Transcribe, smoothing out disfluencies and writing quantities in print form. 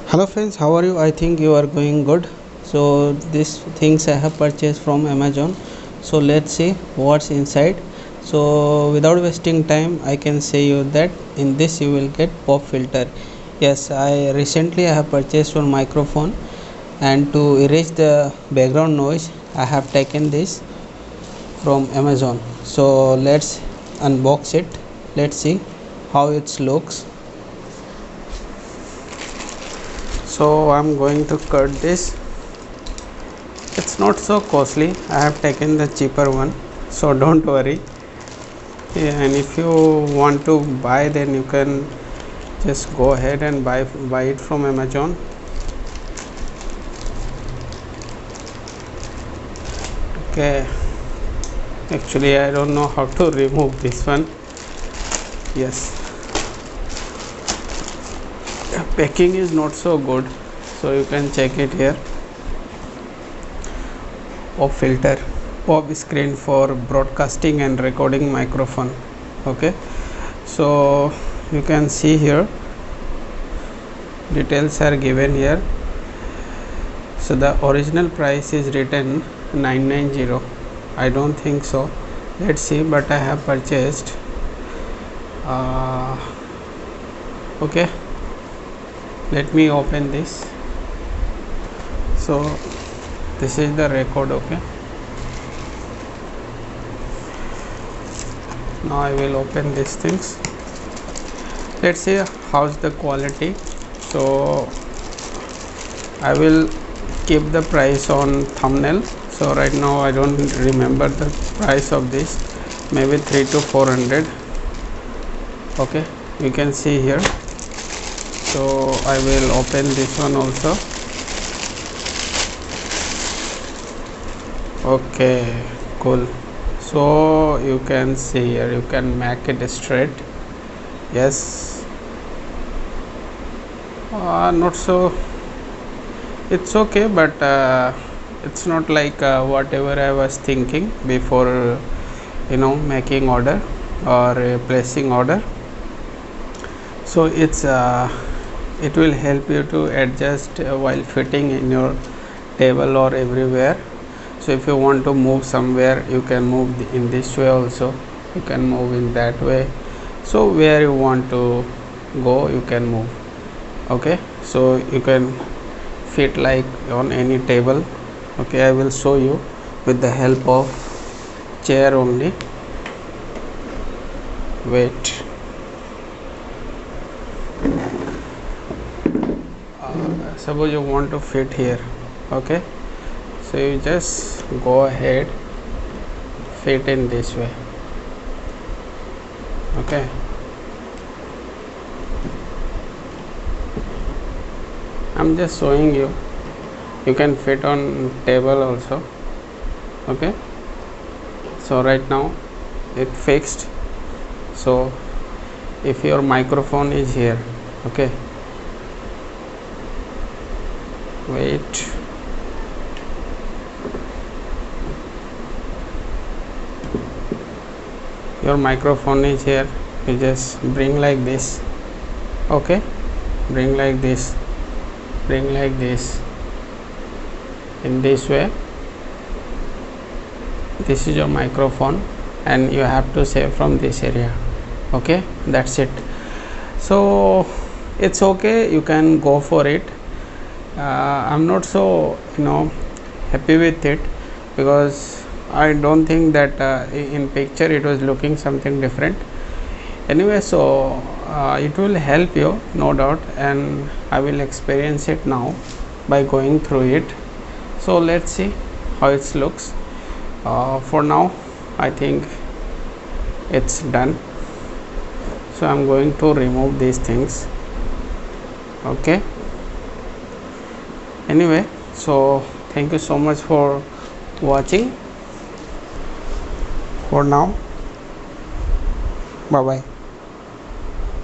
Hello friends, how are you? I think you are going good. So these things I have purchased from Amazon. So let's see what's inside. So without wasting time, I can say you that in this you will get pop filter. Yes, I have purchased one microphone, and to erase the background noise I have taken this from Amazon. So let's unbox it. Let's see how it looks. So I'm going to cut this. It's not so costly. I have taken the cheaper one, so don't worry. Yeah, and if you want to buy, then you can just go ahead and buy it from Amazon. Okay, actually I don't know how to remove this one. Yes, the packing is not so good, so you can check it here. Pop filter, pop screen for broadcasting and recording microphone. Okay, so you can see here details are given here. So the original price is written 990. I don't think so. Let's see, but I have purchased. Okay, let me open this. So this is the record. Okay, now I will open these things. Let's see how's the quality. So I will keep the price on thumbnail. So right now I don't remember the price of this, maybe 3 to 400. Okay, you can see here. So I will open this one also. Okay, cool. So you can see here, you can make it straight. Yes, not so, it's okay, but it's not like whatever I was thinking before, making order or placing order. So it will help you to adjust while fitting in your table or everywhere. So if you want to move somewhere, you can move in this way also, you can move in that way. So where you want to go, you can move. Okay, so you can fit like on any table. Okay, I will show you with the help of chair only. Wait, suppose you want to fit here. Okay, so you just go ahead, fit in this way. Okay, I'm just showing you, you can fit on table also. Okay, so right now it fixed. So if your microphone is here, okay, wait, your microphone is here, you just bring like this. Okay, bring like this, bring like this, in this way. This is your microphone and you have to save from this area. Okay, that's it. So it's okay, you can go for it. I'm not so happy with it, because I don't think that in picture it was looking something different. Anyway, so it will help you, no doubt, and I will experience it now by going through it. So let's see how it looks. For now I think it's done, so I'm going to remove these things. Okay, anyway, so thank you so much for watching. For now, bye bye.